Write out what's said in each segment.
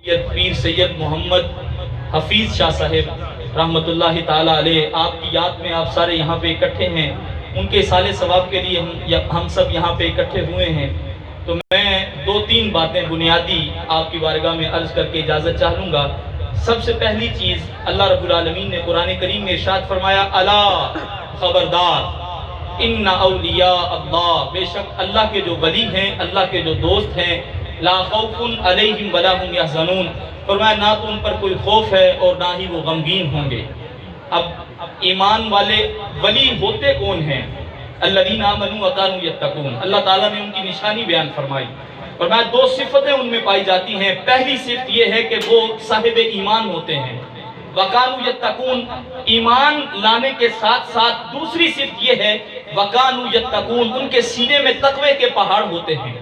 پیر سید محمد حفیظ شاہ صاحب رحمۃ اللہ تعالی علیہ، آپ کی یاد میں آپ سارے یہاں پہ اکٹھے ہیں، ان کے سال ثواب کے لیے ہم سب یہاں پہ اکٹھے ہوئے ہیں۔ تو میں دو تین باتیں بنیادی آپ کی بارگاہ میں عرض کر کے اجازت چاہ لوں گا۔ سب سے پہلی چیز، اللہ رب العالمین نے قرآن کریم میں ارشاد فرمایا، الا خبردار، ان اولیاء اللہ، بے شک اللہ کے جو ولی ہیں، اللہ کے جو دوست ہیں، لا خوف علیہم ولا هم یحزنون، فرمایا نہ تو ان پر کوئی خوف ہے اور نہ ہی وہ غمگین ہوں گے۔ اب ایمان والے ولی ہوتے کون ہیں؟ الذین آمنوا وکانوا یتقون، اللہ تعالیٰ نے ان کی نشانی بیان فرمائی، فرمایا دو صفتیں ان میں پائی جاتی ہیں۔ پہلی صفت یہ ہے کہ وہ صاحب ایمان ہوتے ہیں، وکانوا یتقون، ایمان لانے کے ساتھ ساتھ دوسری صفت یہ ہے وکانوا یتقون، ان کے سینے میں تقوی کے پہاڑ ہوتے ہیں۔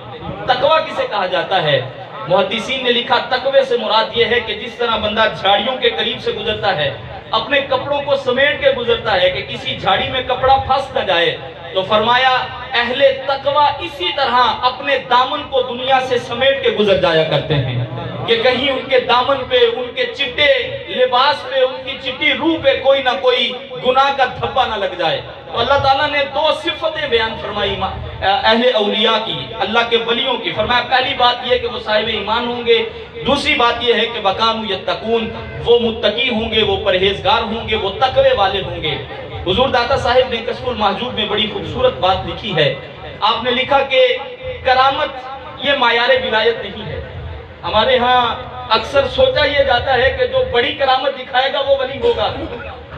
تقوی کسے کہا جاتا ہے؟ محدثین نے لکھا تقوی سے مراد یہ ہے کہ جس طرح بندہ جھاڑیوں کے قریب سے گزرتا ہے، اپنے کپڑوں کو سمیٹ کے گزرتا ہے کہ کسی جھاڑی میں کپڑا پھنس نہ جائے، تو فرمایا اہل تقوی اسی طرح اپنے دامن کو دنیا سے سمیٹ کے گزر جایا کرتے ہیں کہ کہیں ان کے دامن پہ، ان کے چٹے لباس پہ، ان کی چٹی روح پہ کوئی نہ کوئی گناہ کا دھبا نہ لگ جائے۔ تو اللہ تعالیٰ نے دو صفتیں بیان فرمائی اہل اولیاء کی، اللہ کے ولیوں کی۔ فرمایا پہلی بات یہ کہ وہ صاحب ایمان ہوں گے، دوسری بات یہ ہے کہ وکانوا یتقون، وہ متقی ہوں گے، وہ پرہیزگار ہوں گے، وہ تقوی والے ہوں گے۔ حضور داتا صاحب نے کشف المحجوب میں بڑی خوبصورت بات لکھی ہے۔ آپ نے لکھا کہ کرامت یہ معیار ولایت نہیں ہے۔ ہمارے ہاں اکثر سوچا یہ جاتا ہے کہ جو بڑی کرامت دکھائے گا وہ ولی ہوگا،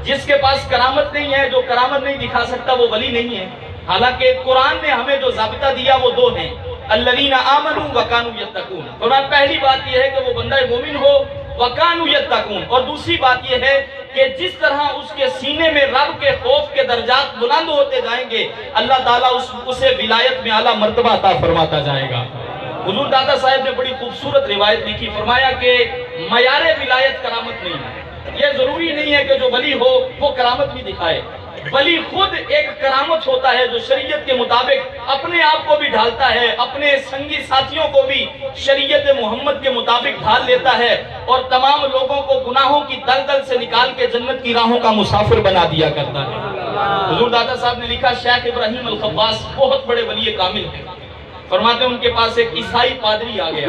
جس کے پاس کرامت نہیں ہے، جو کرامت نہیں دکھا سکتا وہ ولی نہیں ہے۔ حالانکہ قرآن نے ہمیں جو ضابطہ دیا وہ دو ہیں، الذین آمنوا وکانوا یتقون۔ فرمایا پہلی بات یہ ہے کہ وہ بندہ مومن ہو، وکانوا یتقون، اور دوسری بات یہ ہے کہ جس طرح اس کے سینے میں رب کے خوف کے درجات بلند ہوتے جائیں گے، اللہ تعالیٰ اسے ولایت میں اعلیٰ مرتبہ عطا فرماتا جائے گا۔ حضور داتا صاحب نے بڑی خوبصورت روایت لکھی، فرمایا کہ معیار ولایت کرامت نہیں ہے۔ یہ ضروری نہیں ہے کہ جو ولی ہو وہ کرامت بھی دکھائے، ولی خود ایک کرامت ہوتا ہے جو شریعت کے مطابق اپنے آپ کو بھی ڈھالتا ہے، اپنے سنگی ساتھیوں کو بھی شریعت محمد کے مطابق ڈھال لیتا ہے، اور تمام لوگوں کو گناہوں کی دلدل سے نکال کے جنت کی راہوں کا مسافر بنا دیا کرتا ہے۔ حضور داتا صاحب نے لکھا شیخ ابراہیم الخواص بہت بڑے ولی کامل ہیں۔ فرماتے ہیں ان کے پاس ایک عیسائی پادری آ گیا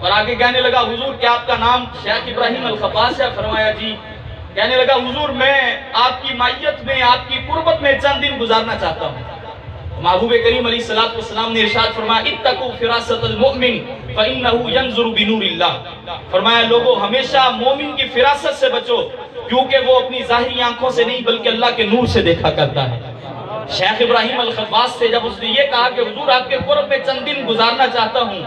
اور آگے کہنے لگا، حضور کیا آپ کا نام شیخ ابراہیم الخواص ہے؟ فرمایا جی۔ کہنے لگا، حضور میں آپ کی معیت میں، آپ کی قربت میں چند دن گزارنا چاہتا ہوں۔ محبوب کریم علیہ الصلوۃ والسلام نے ارشاد فرمایا، اتقوا فراست المؤمن فإنه ينظر بنور اللہ، فرمایا لوگوں ہمیشہ مومن کی فراست سے بچو، کیونکہ وہ اپنی ظاہری آنکھوں سے نہیں بلکہ اللہ کے نور سے دیکھا کرتا ہے۔ شیخ ابراہیم الخواص سے جب اس نے یہ کہا کہ حضور آپ کے قرب میں چند دن گزارنا چاہتا ہوں،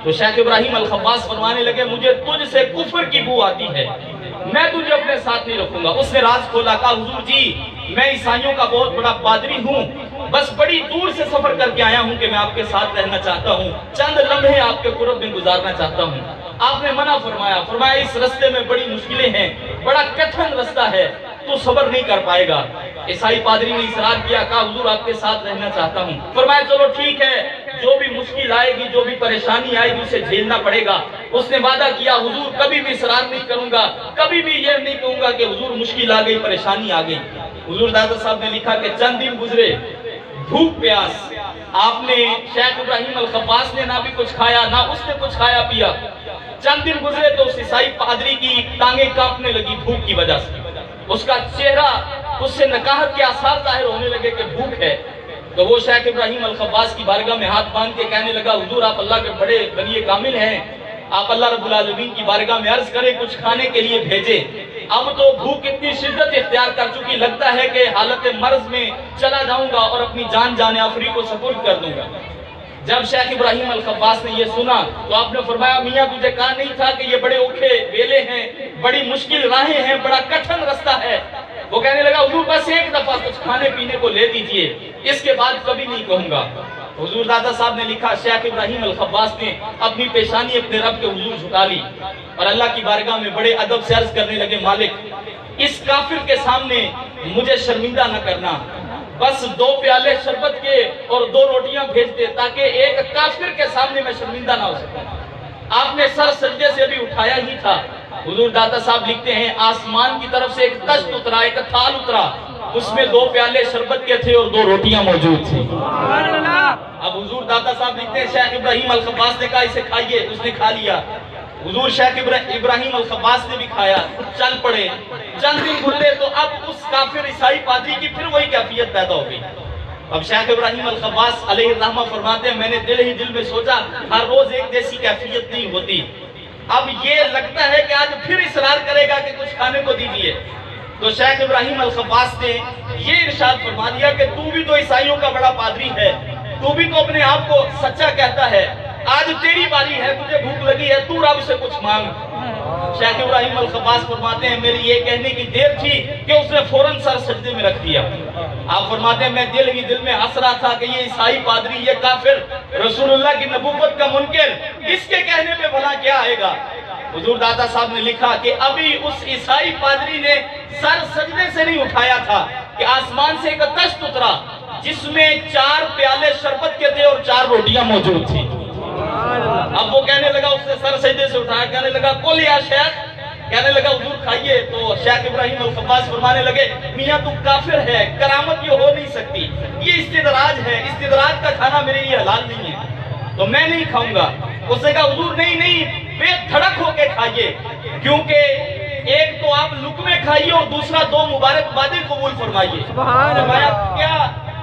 تو شیخ ابراہیم الخواص فرمانے لگے، مجھے تجھ سے کفر کی بو آتی ہے، میں تجھے اپنے ساتھ نہیں رکھوں گا۔ اس نے راز کھولا، کہا حضور جی میں عیسائیوں کا بہت بڑا پادری ہوں، بس بڑی دور سے سفر کر کے آیا ہوں کہ میں آپ کے ساتھ رہنا چاہتا ہوں، چند لمحے آپ کے قرب میں گزارنا چاہتا ہوں۔ آپ نے منع فرمایا، فرمایا اس رستے میں بڑی مشکلیں ہیں، بڑا کٹھن رستہ ہے، تو صبر نہیں کر پائے گا۔ عیسائی پادری نے اصرار کیا، کہا حضور آپ کے ساتھ رہنا چاہتا ہوں۔ فرمایا چلو ٹھیک ہے، جو بھی مشکل آئے گی، جو بھی پریشانی آئے گی اسے جھیلنا پڑے گا۔ اس نے وعدہ کیا، حضور کبھی بھی اصرار نہیں کروں گا، کبھی بھی یہ نہیں کہوں گا کہ حضور مشکل آ گئی، پریشانی آ گئی۔ حضور داتا صاحب نے لکھا کہ چند دن گزرے، بھوک پیاس، آپ نے شیخ ابراہیم الخواص نے نہ بھی کچھ کھایا نہ اس نے کچھ کھایا پیا۔ چند دن گزرے تو اس عیسائی پادری کی ٹانگیں کانپنے لگی بھوک کی وجہ سے، اس کا چہرہ، اس سے نکاہت کے آثار ظاہر ہونے لگے کہ بھوک ہے۔ تو وہ شیخ ابراہیم الخواص کی بارگاہ میں ہاتھ باندھ کے کہنے لگا، حضور آپ اللہ کے بڑے ولی کامل ہیں، آپ اللہ رب العالمین کی بارگاہ میں عرض کریں کچھ کھانے کے لیے بھیجیں، اب تو بھوک اتنی شدت اختیار کر چکی، لگتا ہے کہ حالت مرض میں چلا جاؤں گا اور اپنی جان جان آفری کو سپرد کر دوں گا۔ جب شیخ ابراہیم الخواص نے یہ سنا تو آپ نے فرمایا، میاں تجھے کہا نہیں تھا کہ یہ بڑے اوکھے ویلے ہیں، بڑی مشکل راہیں ہیں، بڑا کٹھن رستہ ہے؟ وہ کہنے لگا، حضور بس ایک دفعہ کچھ کھانے پینے کو لے دیجئے، اس کے بعد کبھی نہیں کہوں گا۔ حضور داتا صاحب نے لکھا، شیخ ابراہیم الخواص نے اپنی پیشانی اپنے رب کے حضور جھکا لی اور اللہ کی بارگاہ میں بڑے ادب سے عرض کرنے لگے، مالک اس کافر کے سامنے مجھے شرمندہ نہ کرنا، بس 2 پیالے شربت کے اور 2 روٹیاں بھیج دے تاکہ ایک کافر کے سامنے میں شرمندہ نہ ہو سکوں۔ آپ نے سر سجدے سے بھی اٹھایا ہی تھا، حضور داتا صاحب لکھتے ہیں آسمان کی طرف سے ایک کشت اترا، ایک تھال اترا، اس میں 2 پیالے شربت کے تھے اور 2 روٹیاں موجود تھیں۔ اب حضور داتا صاحب لکھتے ہیں شیخ ابراہیم الخباس نے کہا اسے کھائیے، اس نے کھا لیا۔ حضور شیخ ابراہیم الخباس نے بھی کھایا، چل پڑے، چند دن گزرے تو اب اس کافر عیسائی پادری کی پھر وہی کیفیت پیدا ہو گئی۔ اب شیخ ابراہیم الخباس علیہ الرحمہ فرماتے ہیں میں نے دل ہی دل میں سوچا ہر روز ایک جیسی کیفیت نہیں ہوتی، اب یہ لگتا ہے کہ آج پھر اصرار کرے گا کہ کچھ کھانے کو دیجیے۔ تو شیخ ابراہیم الخباس نے یہ ارشاد فرما دیا کہ تو بھی تو عیسائیوں کا بڑا پادری ہے، تو بھی تو اپنے آپ کو سچا کہتا ہے، آج تیری باری ہے، تجھے بھوک لگی ہے، تو رب سے کچھ مانگ۔ شیخ ابراہیم الخباس فرماتے ہیں میری یہ کہنے کی دیر تھی کہ اس نے فوراً سر سجدے میں رکھ دیا۔ آپ فرماتے ہیں میں دل ہی دل میں ہنس رہا تھا کہ یہ عیسائی پادری، یہ کافر، رسول اللہ کی نبوت کا منکر، اس کے کہنے پہ بھلا کیا آئے گا۔ حضور داتا صاحب نے لکھا کہ ابھی اس عیسائی پادری نے سر سجدے سے نہیں اٹھایا تھا کہ آسمان سے ایک کشت اترا جس میں 4 پیالے شربت کے تھے اور 4 روٹیاں موجود تھیں۔ اب وہ کہنے لگا، اس نے سر سجدے سے اٹھایا، کہنے لگا کل یا شیخ، کہنے لگا حضور کھائیے۔ تو شیخ ابراہیم الخباس فرمانے لگے میاں تو کافر ہے، کرامت یہ ہو نہیں سکتی، یہ استدراج ہے، استدراج کا کھانا میرے لیے حلال نہیں ہے، تو میں نہیں کھاؤں گا۔ اس نے کہا حضور نہیں بے دھڑک ہو کے کھائیے، کیونکہ ایک تو آپ لقمے کھائیے اور دوسرا 2 مبارک بادیں قبول فرمائیے۔ فرمایا کیا؟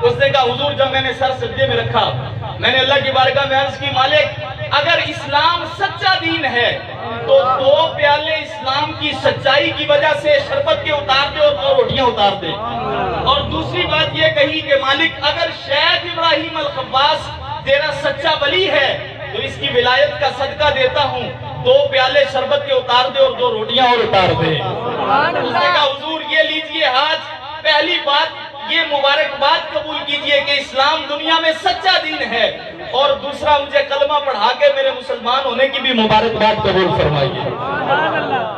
اس نے کہا حضور جب میں نے سر سجدے میں رکھا میں نے اللہ کی بارگاہ میں عرض کی مالک اگر اسلام سچا دین ہے تو 2 پیالے اسلام کی سچائی کی وجہ سے شربت کے اتار دے اور 2 روٹیاں اتار دے، اور دوسری بات یہ کہی کہ مالک اگر شیخ ابراہیم الخباس تیرا سچا ولی ہے تو اس کی ولایت کا صدقہ دیتا ہوں، 2 پیالے شربت کے اتار دے اور 2 روٹیاں اور اتار دے۔ اس نے کہا حضور یہ لیجئے ہاتھ، پہلی بات یہ مبارکباد قبول کیجئے کہ اسلام دنیا میں سچا دین ہے، اور دوسرا مجھے کلمہ پڑھا کے میرے مسلمان ہونے کی بھی مبارکباد قبول فرمائیے۔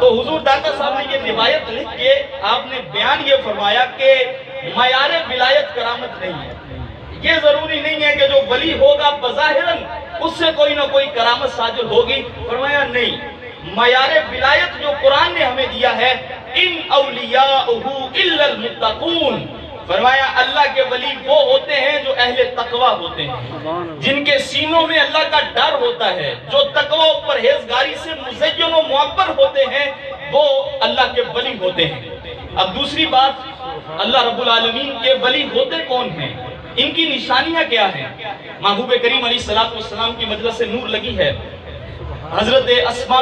تو حضور داتا صاحب نے یہ روایت لکھ کے آپ نے بیان یہ فرمایا کہ معیار ولایت کرامت نہیں ہے، یہ ضروری نہیں ہے کہ جو ولی ہوگا بظاہراً اس سے کوئی نہ کوئی کرامت صادر ہوگی، فرمایا نہیں، معیار ولایت جو قرآن نے ہمیں دیا ہے ان اولیاءہ الا المتقون، فرمایا اللہ کے ولی وہ ہوتے ہیں جو اہل تقوی ہوتے ہیں، جن کے سینوں میں اللہ کا ڈر ہوتا ہے، جو تقوی و پرہیزگاری سے مزین و معبر ہوتے ہیں، وہ اللہ کے ولی ہوتے ہیں۔ اب دوسری بات اللہ رب العالمین کے ولی ہوتے کون ہیں، ان کی نشانیاں کیا ہیں؟ محبوب کریم علیہ السلام کی مجلس سے نور لگی ہے، حضرت اسماء